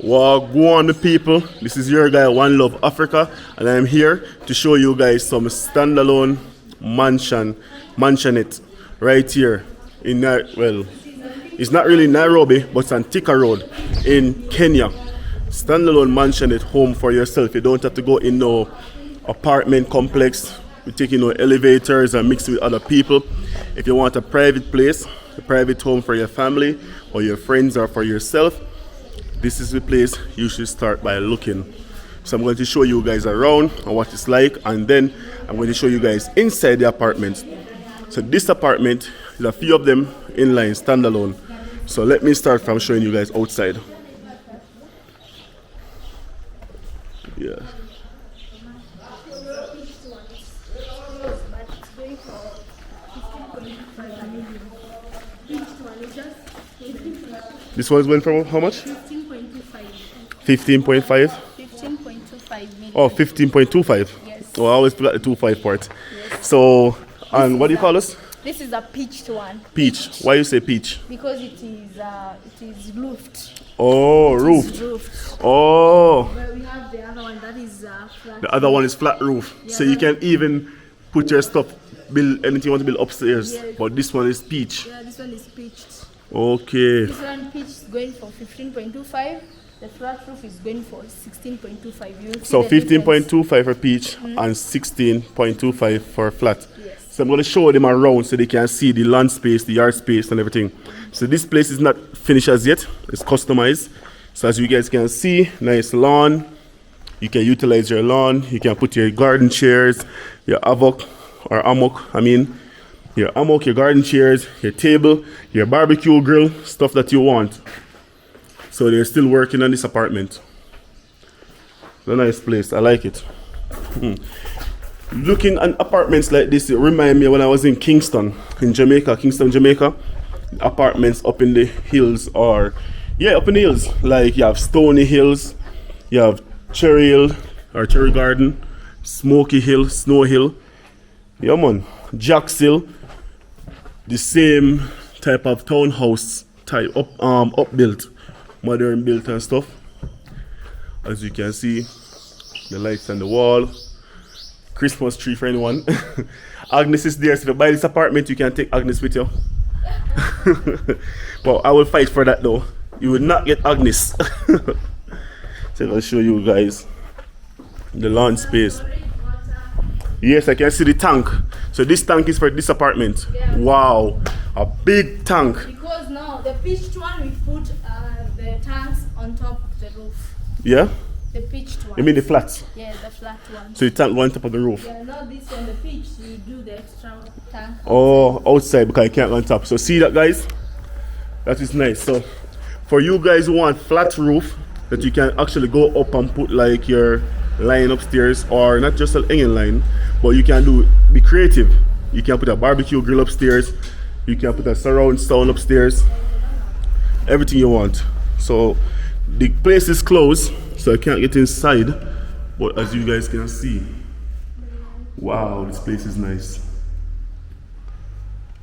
Well, go on, the people. This is your guy, One Love Africa, and I'm here to show you guys some standalone mansionette right here in well, it's not really Nairobi, but it's on Thika Road in Kenya. Standalone mansionette home for yourself. You don't have to go in no apartment complex. We taking no elevators and mix with other people. If you want a private place, a private home for your family or your friends or for yourself, this is the place you should start by looking. So I'm going to show you guys around and what it's like, and then I'm going to show you guys inside the apartment. So this apartment is a few of them inline standalone. So let me start from showing you guys outside. Yeah. This one is going from how much? 15.25. 15.5? 15.25 million. Oh, 15.25? Yes. Oh, I always forgot the 25 part. Yes. So, and what do you call this? This is a peached one. Peach. Why you say peach? Because it is roofed. Oh, It is roofed. roofed. Oh, But we have the other one that is flat. the other one is flat roof. Yeah, So you can even put your stuff, build anything you want to build upstairs. Yeah. But this one is peach. Yeah, this one is pitched. Okay. This one pitch is going for 15.25. The flat roof is going for 16.25. You will see So the difference. 15.25 for peach and 16.25 for flat. Yes. So I'm going to show them around so they can see the land space, the yard space and everything. So this place is not finished as yet. It's customized. So as you guys can see, nice lawn. You can utilize your lawn. You can put your garden chairs, your your hammock, your garden chairs, your table, your barbecue grill, stuff that you want. So they're still working on this apartment. It's a nice place. I like it. Looking at apartments like this, it reminds me of when I was in Kingston, Jamaica. Apartments up in the hills, or up in the hills. Like you have Stony Hills, you have Cherry Hill or Cherry Garden, Smoky Hill, Snow Hill. Yeah man, Jack's Hill. The same type of townhouse type upbuilt, modern built and stuff. As you can see, the lights on the wall. Christmas tree for anyone. Agnes is there, so if you buy this apartment, you can take Agnes with you. But I will fight for that though. You will not get Agnes. So I'll show you guys the lawn space. Yes, I can see the tank. So this tank is for this apartment. Yeah. Wow, a big tank. Because now the pitched one, we put the tanks on top of the roof. Yeah? The pitched one. You mean the flats? Yeah, the flat one. So the tank on top of the roof. Yeah, not this one, the pitch, you do the extra tank. Oh, outside because I can't go on top. So see that, guys? That is nice. So for you guys who want flat roof that you can actually go up and put like your line upstairs, or not just a hanging line, but you can be creative. You can put a barbecue grill upstairs. You can put a surround sound upstairs. Everything you want. So the place is closed, so I can't get inside. But as you guys can see, wow, this place is nice.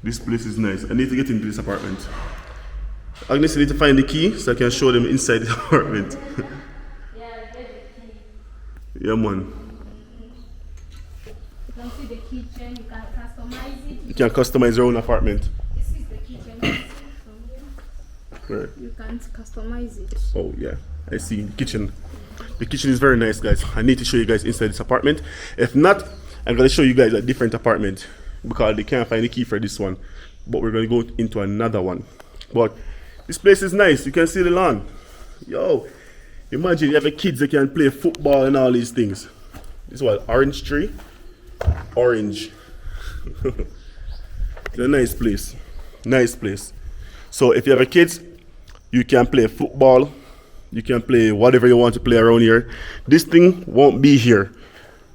This place is nice. I need to get into this apartment. Agnes, you need to find the key so I can show them inside the apartment. Yeah, man. You can see the kitchen, you can customize it. You can customize your own apartment. This is the kitchen. Right. You can customize it. Oh, yeah. I see the kitchen. The kitchen is very nice, guys. I need to show you guys inside this apartment. If not, I'm going to show you guys a different apartment because they can't find the key for this one. But we're going to go into another one. But this place is nice. You can see the lawn. Yo, imagine you have a kids that can play football and all these things. This is what, orange tree? Orange. It's a nice place. Nice place. So if you have a kids, you can play football. You can play whatever you want to play around here. This thing won't be here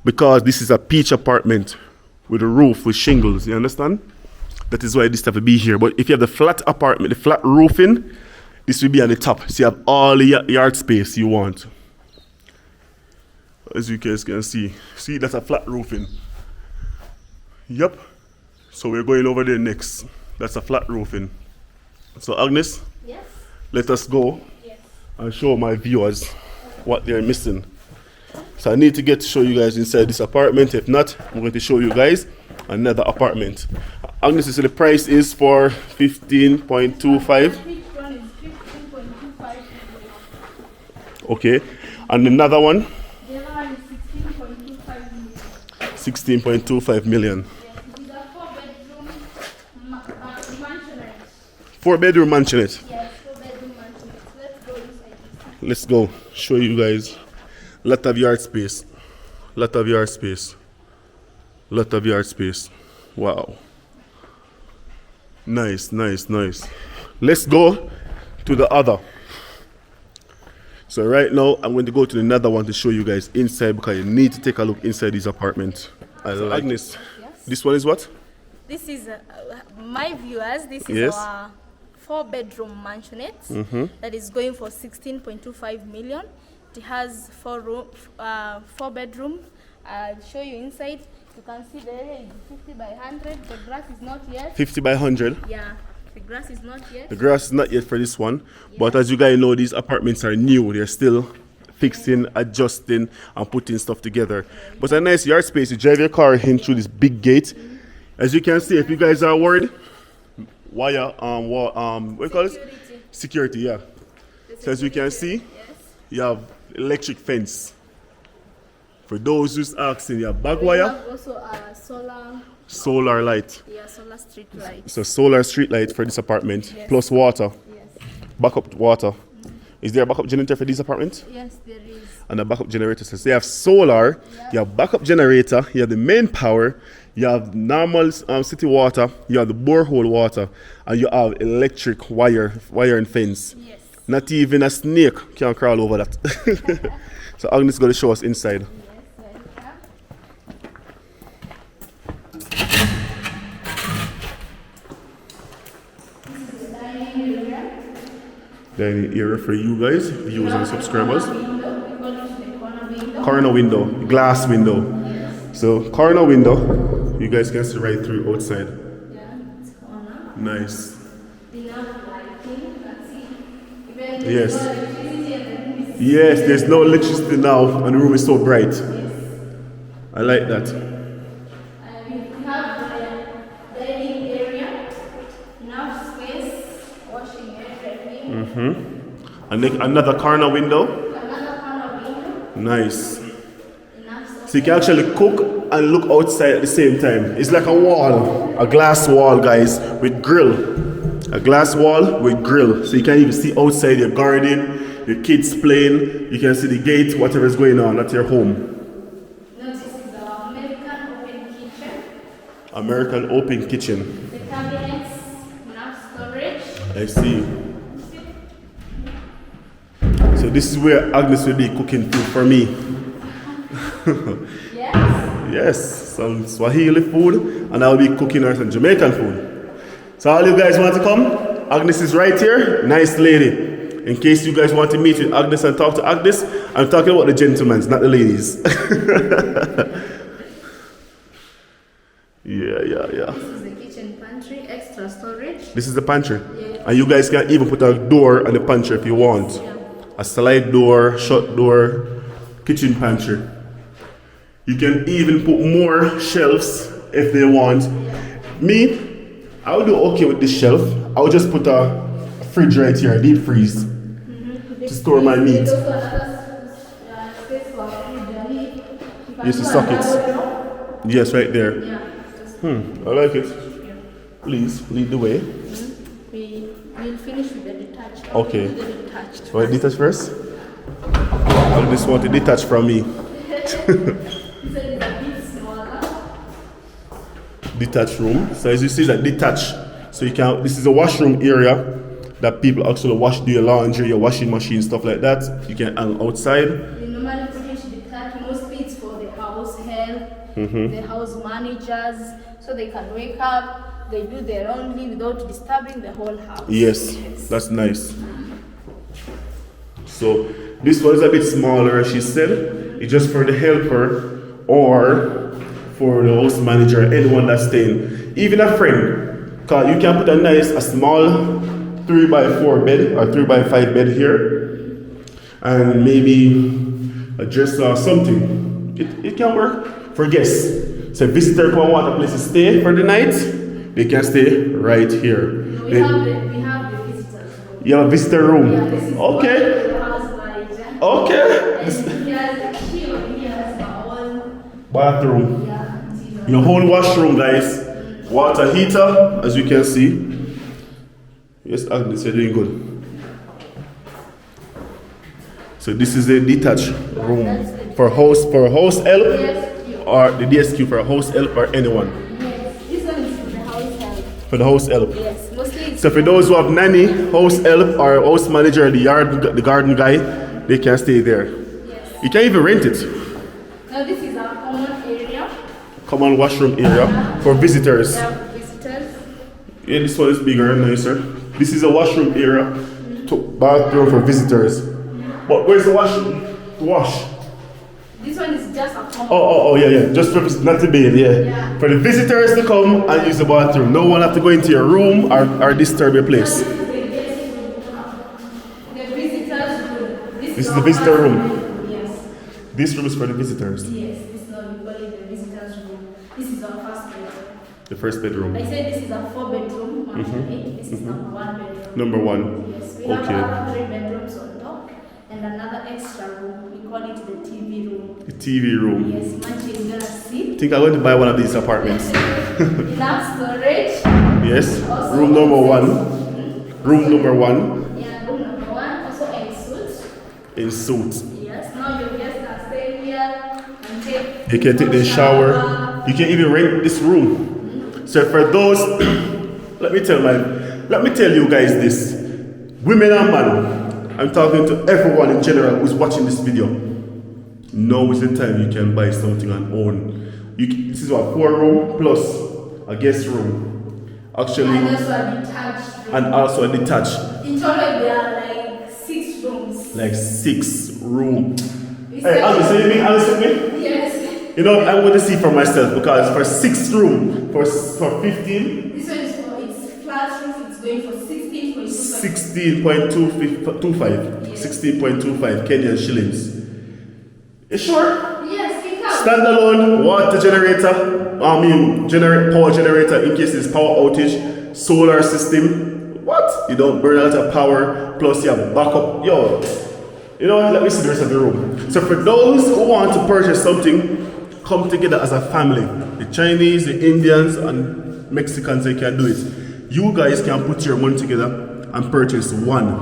because this is a peach apartment with a roof with shingles. You understand? That is why this have to be here. But if you have the flat apartment, the flat roofing, this will be on the top. So you have all the yard space you want. As you guys can see. See, that's a flat roofing. Yep. So we're going over there next. That's a flat roofing. So Agnes, Yes. let us go Yes. and show my viewers what they're missing. So I need to get to show you guys inside this apartment. If not, I'm going to show you guys another apartment. Agnes, so the price is for 15.25. Okay, and another one? The other one is 16.25 million. It is a 4-bedroom mansionette. 4-bedroom mansionette. Yes, 4-bedroom mansionette. Let's go inside. Let's go. Show you guys. Lot of yard space. Lot of yard space. Lot of yard space. Wow. Nice, nice, nice. Let's go to the other. So right now, I'm going to go to another one to show you guys inside because you need to take a look inside this apartment. Agnes, Yes. this one is what? This is my viewers. This is Yes. our 4-bedroom mansionette that is going for 16.25 million. It has 4 bedroom. I'll show you inside. You can see the area is 50 by 100. The grass is not yet. 50 by 100. Yeah, the grass is not yet. The grass is not yet for this one, but as you guys know, these apartments are new. They're still fixing, adjusting, and putting stuff together. But a nice yard space. You drive your car in through this big gate. As you can see, if you guys are worried, wire, what do you call it? Security, yeah. So as you can see, Yes. you have electric fence. For those who's asking, you have bag We wire, have also a solar light. solar street light. So solar street light for this apartment, Yes. plus water, Yes. backup water. Is there a backup generator for this apartment? Yes, there is. And a backup generator. So you have solar, you have backup generator, you have the main power, you have normal city water, you have the borehole water, and you have electric wire and fence. Yes. Not even a snake can crawl over that. So Agnes is going to show us inside. Yes, welcome. Dining area for you guys, viewers and subscribers. Window. We call it the corner window. Corner window, glass window. So corner window, you guys can see right through outside. Yeah, it's corner. Nice. Enough lighting. You can see. Even the Yes. electricity and the room is. Yes, there's no electricity now and the room is so bright. I like that. We have the dining area. Enough space. Washing area. And then another corner window. Another corner window. Nice. Enough So you can actually cook and look outside at the same time. It's like a wall, a glass wall, guys, with grill. A glass wall with grill. So you can even see outside your garden, your kids playing. You can see the gate, whatever is going on at your home. Notice the American open kitchen. American open kitchen. The cabinets. Enough storage. I see. So this is where Agnes will be cooking food for me. Yes. Yes, some Swahili food, and I'll be cooking her some Jamaican food. So all you guys want to come? Agnes is right here. Nice lady. In case you guys want to meet with Agnes and talk to Agnes, I'm talking about the gentlemen, not the ladies. Yeah. This is the kitchen pantry, extra storage. This is the pantry. Yeah. And you guys can even put a door on the pantry if you want. Yeah. A slide door, shut door, kitchen pantry. You can even put more shelves if they want. Me, I would do okay with this shelf. I would just put a fridge right here, a deep freeze, to store my meat. There's also another space for fridge. Yes, the sockets. Yes, right there. Yeah. I like it. Please lead the way. We'll finish with the detached. Okay. We'll do the detached. Want to detach first? I just want to detach from me. This one is a bit smaller. Detached room. So as you see, that detached. So you can. This is a washroom area that people actually wash, do your laundry, your washing machine, stuff like that. You can hang outside. We normally finish detached. Mostly it's for the house help, the house managers, so they can wake up, they do their laundry without disturbing the whole house. Yes, that's nice. So this one is a bit smaller, as she said. It's just for the helper or for the house manager, anyone that's staying. Even a friend. Cause you can put a small 3x4 bed or 3x5 bed here. and maybe a dresser or something. It can work for guests. So if visitor come and want a place to stay for the night, they can stay right here. We have the visitors room. You have a visitor room? Yeah, this is okay. the house manager. Okay. And he has a key over here as my own Bathroom. yeah, Your whole washroom, guys. Water heater, as you can see. Yes, Agnes, you're doing good. So this is a detached room for house help, or the DSQ for a house help or anyone. Yes, this one is for the house help. For the house help. Yes, mostly it's So for those who have nanny, house help, or house manager, the garden guy, they can stay there. yes. You can even rent it. Now this is our common area. Common washroom area for visitors. We have visitors. Yeah, this one is bigger and nicer. This is a washroom area, bathroom for visitors. But where's the washroom to wash? This one is just a common. Oh, yeah. Just for not to bathe, yeah. Yeah. For the visitors to come and use the bathroom. No one have to go into your room or disturb your place. The visitors room. This is the visitor room. Yes. This room is for the visitors. Yes, this is not we call it the visitors room. This is our first bedroom. The first bedroom. I said this is a 4-bedroom. This is number 1 bedroom. Number 1. Yes, we Okay. have other 3 bedrooms on top and another extra room. We call it the TV room. The TV room. Yes, Manchi is gonna sit. I think I'm going to buy one of these apartments. Enough storage. Yes. Also Room number 1. Room number 1. Yeah, room number 1. Also ensuite. In suit. Yes, now your guests can stay here and take. You can take the shower. You can even rent this room. So for those, let me tell you guys this. Women and men, I'm talking to everyone in general who's watching this video. Now is the time you can buy something and own. This is what, 4 room plus a guest room. Actually, And also a detached room. and also a detached. In total, there are like 6 rooms. Like 6 room. We Hey, Alice, you mean Alice with me? Yes. You know, I'm going to see for myself because for 6 room, for 15, This one is for its flat roof. It's going for 16.25. 16.25. Yes. 16.25 Kenyan shillings. You sure? Yes, we can. Standalone water generator, power generator in case there's power outage, solar system. What? You don't burn out of power, plus you have backup. Yo, you know what? Let me see the rest of the room. So for those who want to purchase something, come together as a family. The Chinese, the Indians, and Mexicans, they can do it. You guys can put your money together and purchase one.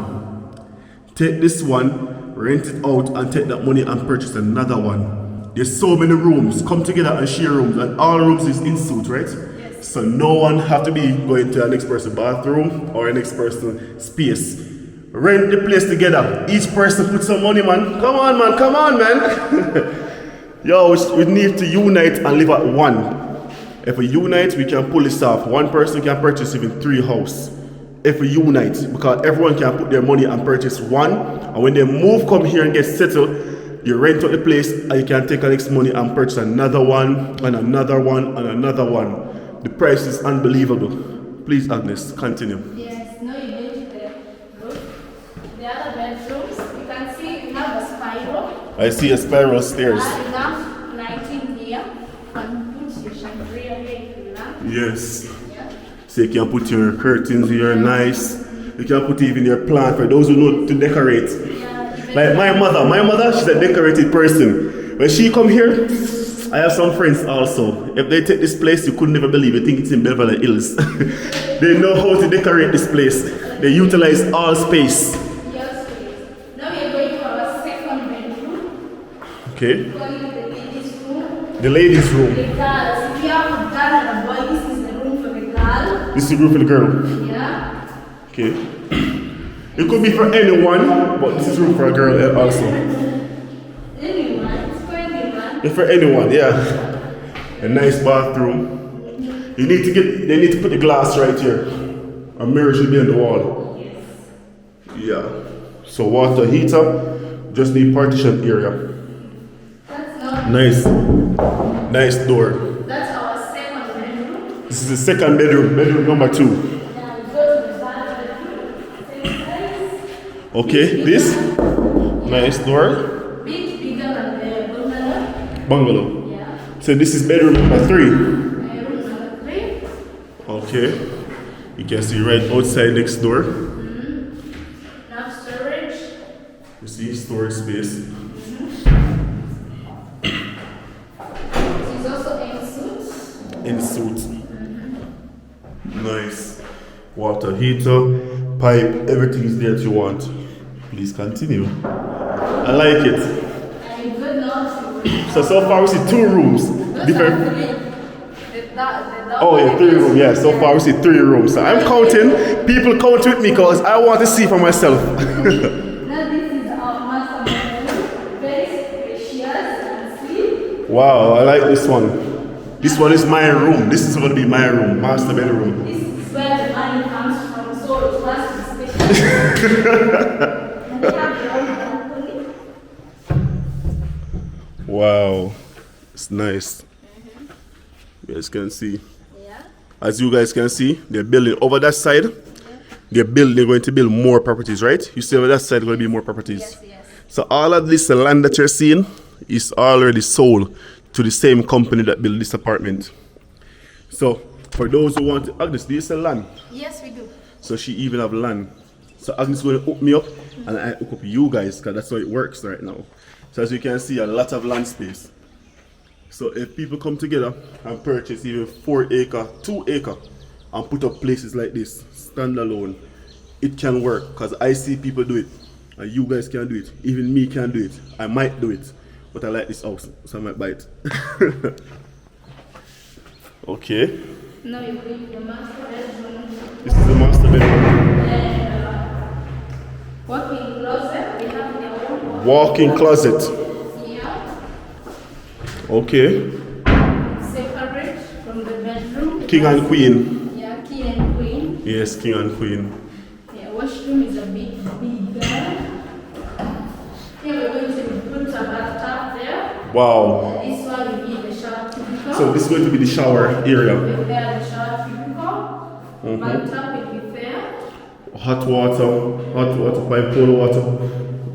Take this one, rent it out, and take that money and purchase another one. There's so many rooms. Come together and share rooms, and all rooms is in suit, right? Yes. So no one have to be going to a next person's bathroom or a next person's space. Rent the place together. Each person put some money, man. Come on, man. Yo, we need to unite and live at one. If we unite, we can pull this off. One person can purchase even 3 houses. If we unite, because everyone can put their money and purchase one, and when they move, come here and get settled, you rent out the place and you can take the next money and purchase another one, and another one, and another one. The price is unbelievable. Please, Agnes, continue. Yes, now you go to the roof. The other bedrooms, you can see we have a spiral. I see a spiral stairs. Enough lighting here. You can put your chandelier here if you like. Yes. Yeah. So you can put your curtains here, nice. You can put even your plant for those who know to decorate. Yeah, even Like my mother, she's a decorated person. When she come here, I have some friends also. If they take this place, you could never believe. You think it's in Beverly Hills. They know how to decorate this place. They utilize all space. Yes, now we are going to our second bedroom. Okay. We call it the ladies' room. The ladies' room. The girls, if you have a girl and a boy, this is the room for the girl. This is the room for the girl. Yeah. Okay. It could be for anyone, but this is room for a girl also. Anyone, it's for anyone. It's for anyone, yeah. A nice bathroom. They need to put the glass right here. A mirror should be on the wall. Yes. Yeah. So water heater, just need partition area. That's not. Nice door. That's our second bedroom. This is the second bedroom number 2. Now we go to the third bedroom. Same size. Okay, this? Nice door. Bigger than the bungalow. Bungalow. Yeah. So this is bedroom number 3. Room number 3. Okay. You can see right outside next door. Enough storage. You see storage space. This is also ensuite. Ensuite. Nice. Water heater, pipe, everything is there that you want. Please continue. I like it. And you good now. So far we see 2 rooms. Different. Oh yeah, 3 rooms. Yeah, so far we see 3 rooms. So I'm counting. People count with me because I want to see for myself. Now this is our master bedroom. Very spacious and sleep. Wow, I like this one. This one is my room. This is going to be my room, master bedroom. This is where the money comes from, so it has to be special. And they have their own balcony. Wow, it's nice. You guys can see. Yeah. As you guys can see, they're building over that side. They're going to build more properties, right? You see over that side, going to be more properties. Yes. So all of this land that you're seeing is already sold to the same company that built this apartment. So for those who want, Agnes, do you sell land? Yes, we do. So she even have land. So Agnes is going to hook me up and I hook up you guys because that's how it works right now. So as you can see, a lot of land space. So if people come together and purchase even 4 acre, 2 acre and put up places like this, standalone, it can work because I see people do it and you guys can do it. Even me can do it. I might do it, but I like this house, so I might buy it. Okay. Now you bring the master bedroom. This is the master bedroom. And walk-in closet. We have the own Walk-in closet. here. Okay. Separate from the bedroom. King and queen. Yeah, king and queen. Yes, king and queen. Yeah, washroom is a bit bigger. Here we're going to put a bathtub there. Wow. And this one will be the shower cubicle. So this is going to be the shower area. There the shower cubicle. Bathtub will be there. Hot water pipe, cold water,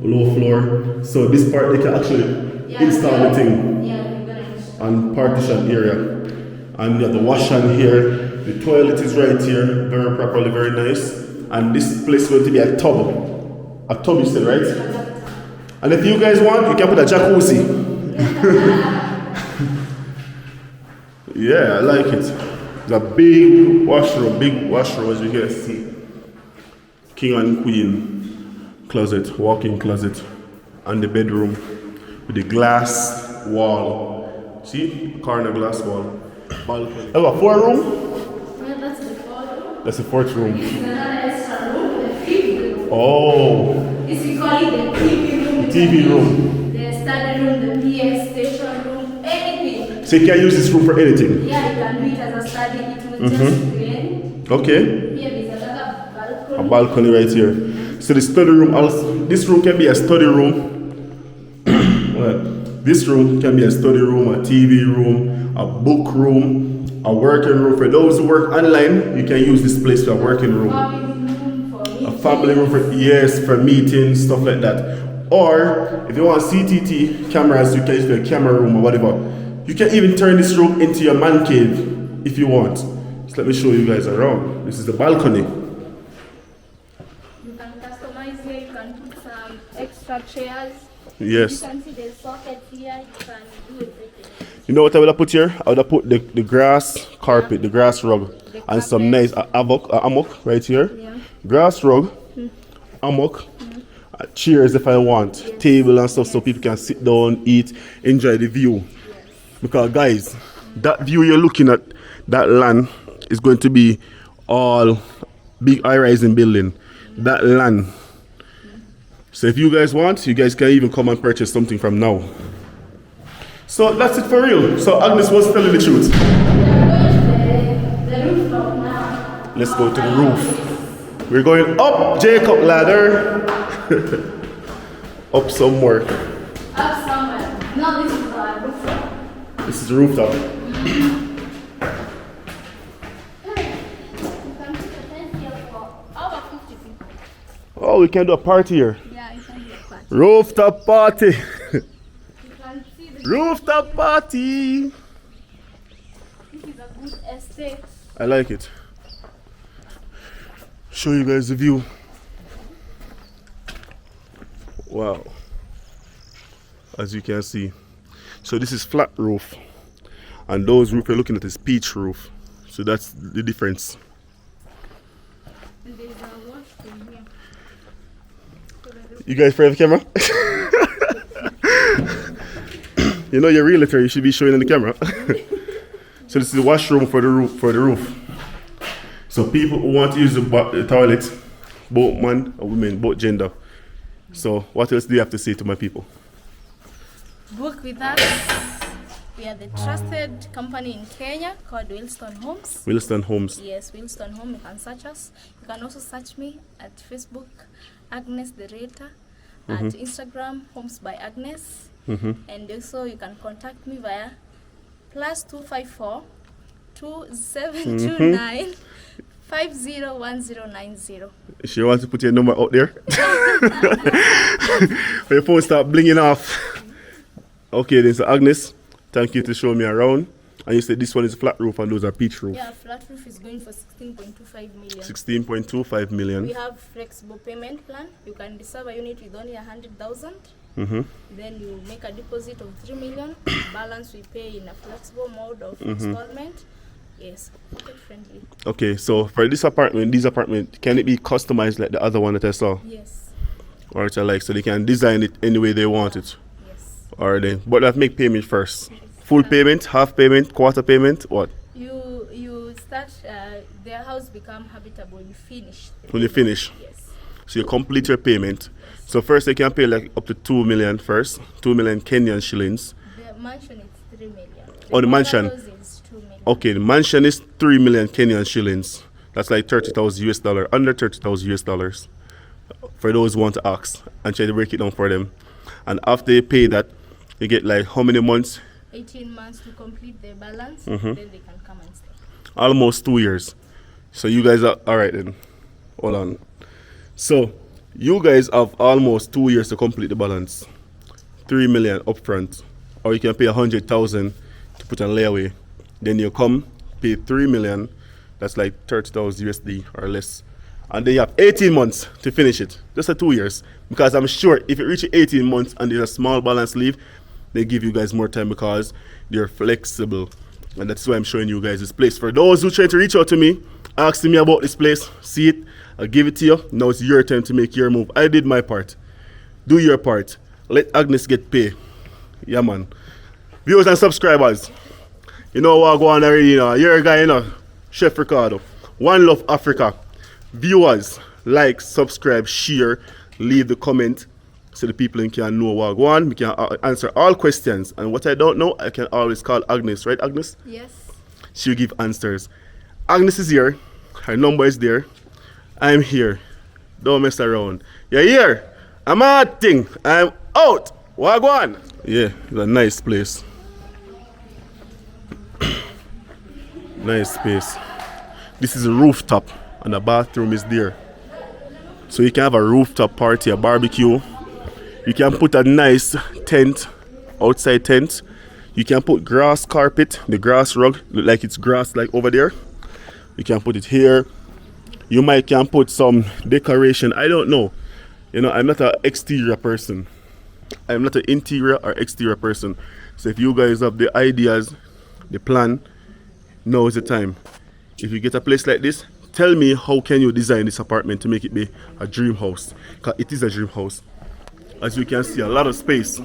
low floor. So this part they can actually install the thing Yeah, we're gonna install. and partition area. And you have the wash hand here. The toilet is right here, very properly, very nice. And this place is going to be a tub. A tub you said, right? And if you guys want, you can put a jacuzzi. Yeah, I like it. It's a big washroom as you can see. King and queen closet, walk-in closet, and the bedroom with the glass wall. See, corner glass wall. Balcony. Oh, a 4 room? Yeah, that's the photo. That's the 4th room. This is another extra room, the TV room. Oh, This we call it the TV room. TV room. The study room, the PS station room, anything. So you can use this room for anything. Yeah, you can do it as a study. It will just clean. Okay. Here is another balcony. A balcony right here. So the study room also, this room can be a study room. Well, this room can be a study room, a TV room, a book room, a working room. For those who work online, you can use this place for a working room. A family room for, yes, for meetings, stuff like that. Or if you want CCTV cameras, you can use the camera room or whatever. You can even turn this room into your man cave if you want. Just let me show you guys around. This is the balcony. You can customize here, you can put some extra chairs. Yes. You can see the socket here, you can do everything. You know what I would have put here? I would have put the grass carpet, the grass rug, and some nice hammock right here. Yeah. Grass rug, hammock, chairs if I want, table and stuff so people can sit down, eat, enjoy the view. Because guys, that view you're looking at, that land is going to be all big high-rising building. That land. So if you guys want, you guys can even come and purchase something from now. So that's it for real. So Agnes was telling the truth. The rooftop now. Let's go to the roof. We're going up Jacob ladder. Up some more. Up somewhere. No, this is our rooftop. This is the rooftop. You can put a tent here for over 50 people. Oh, we can do a party here. Yeah, you can do a party. Rooftop party. You can see the Rooftop party. this is a good estate. I like it. Show you guys the view. Wow. As you can see. So this is flat roof. And those roof you're looking at is peach roof. So that's the difference. And there's a washroom here. You guys afraid of the camera? You know you're a realtor, you should be showing in the camera. So this is the washroom for the roof. So people who want to use the toilet, both man and women, both gender. So what else do you have to say to my people? Book with us. We are the trusted company in Kenya called Wilston Homes. Wilston Homes. Yes, Wilston Home. You can search us. You can also search me at Facebook, Agnes the Realtor, at Instagram, Homes by Agnes. And also you can contact me via +254 2729 501090. She wants to put your number out there. When your phone start blinging off. Okay, then so Agnes, thank you to show me around. And you said this one is flat roof and those are peach roof. Yeah, flat roof is going for 16.25 million. 16.25 million. We have flexible payment plan. You can reserve a unit with only 100,000. Then you make a deposit of 3 million. Balance we pay in a flexible mode of installment. Yes, pocket friendly. Okay, so for this apartment, can it be customized like the other one that I saw? Yes. Or which I like, so they can design it any way they want it. Yes. Or they, but that make payment first. Full payment, half payment, quarter payment, what? You start their house become habitable. You finish. When you finish. Yes. So you complete your payment. So first they can pay like up to 2 million first, 2 million Kenyan shillings. The mansion is 3 million. Oh, the mansion. house is 2 million. Okay, the mansion is 3 million Kenyan shillings. That's like 30,000 US dollar, under 30,000 US dollars. For those who want to ask and try to break it down for them. And after they pay that, you get like how many months? 18 months to complete their balance. Then they can come and stay. Almost 2 years. So you guys are all right then. Hold on. So you guys have almost 2 years to complete the balance. 3 million upfront, or you can pay 100,000 to put on layaway. Then you come pay 3 million. That's like 30,000 USD or less. And then you have 18 months to finish it. Just 2 years. Because I'm sure if it reaches 18 months and there's a small balance leave, they give you guys more time because they're flexible. And that's why I'm showing you guys this place. For those who try to reach out to me, asking me about this place, see it, I'll give it to you. Now it's your time to make your move. I did my part. Do your part. Let Agnes get paid. Yeah, man. Viewers and subscribers, you know what I go on already, you know. You're a guy, you know. Chef Ricardo. One Love Africa. Viewers, like, subscribe, share, leave the comment so the people can know what I go on. We can answer all questions. And what I don't know, I can always call Agnes. Right, Agnes? Yes. She'll give answers. Agnes is here. Her number is there. I'm here. Don't mess around. You're here. I'm acting. I'm out. What go on? Yeah, it's a nice place. Nice space. This is a rooftop and the bathroom is there. So you can have a rooftop party, a barbecue. You can put a nice tent, outside tent. You can put grass carpet, the grass rug, look like it's grass like over there. You can put it here. You might can put some decoration. I don't know. You know, I'm not an exterior person. I'm not an interior or exterior person. So if you guys have the ideas, the plan, now is the time. If you get a place like this, tell me how can you design this apartment to make it be a dream house. Because it is a dream house. As you can see, a lot of space.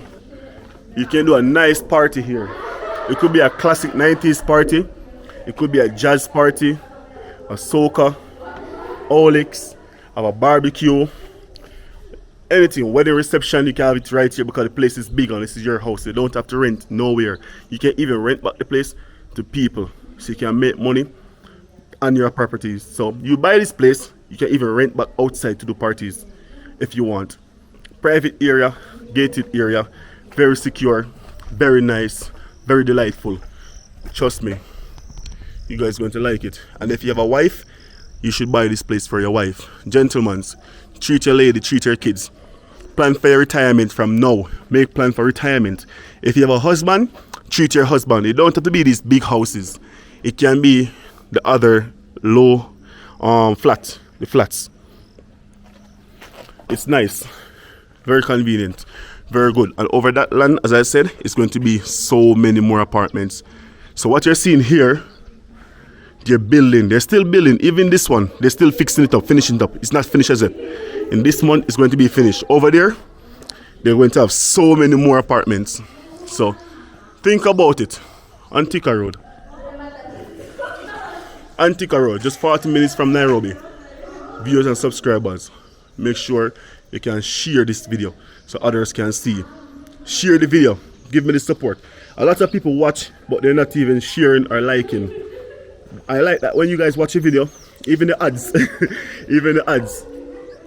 You can do a nice party here. It could be a classic 90s party. It could be a jazz party, a soca, Olix, have a barbecue, anything, wedding reception, you can have it right here because the place is big and this is your house. You don't have to rent nowhere. You can even rent back the place to people so you can make money on your properties. So you buy this place, you can even rent back outside to do parties if you want. Private area, gated area, very secure, very nice, very delightful. Trust me, you guys are going to like it. And if you have a wife, you should buy this place for your wife. Gentlemen, treat your lady, treat your kids. plan for your retirement from now. Make plan for retirement. If you have a husband, treat your husband. It don't have to be these big houses. It can be the other low the flats. It's nice, very convenient, very good. And over that land, as I said, it's going to be so many more apartments. So what you're seeing here, they're still building. Even this one, they're still fixing it up, finishing it up. It's not finished as yet. In this month, it's going to be finished. Over there, they're going to have so many more apartments. So think about it. Antica Road, just 40 minutes from Nairobi. Viewers and subscribers, make sure you can share this video so others can see. Share the video, give me the support. A lot of people watch, but they're not even sharing or liking. I like that when you guys watch a video, even the ads,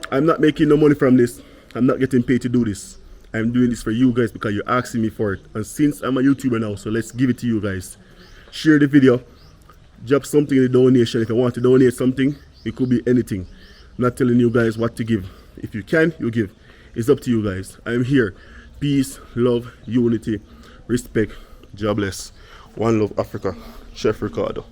I'm not making no money from this. I'm not getting paid to do this. I'm doing this for you guys because you're asking me for it. And since I'm a YouTuber now, so let's give it to you guys. Share the video, drop something in the donation. If you want to donate something, it could be anything. I'm not telling you guys what to give. If you can, you give. It's up to you guys. I'm here. Peace, love, unity, respect. God bless. One love, Africa. Chef Ricardo.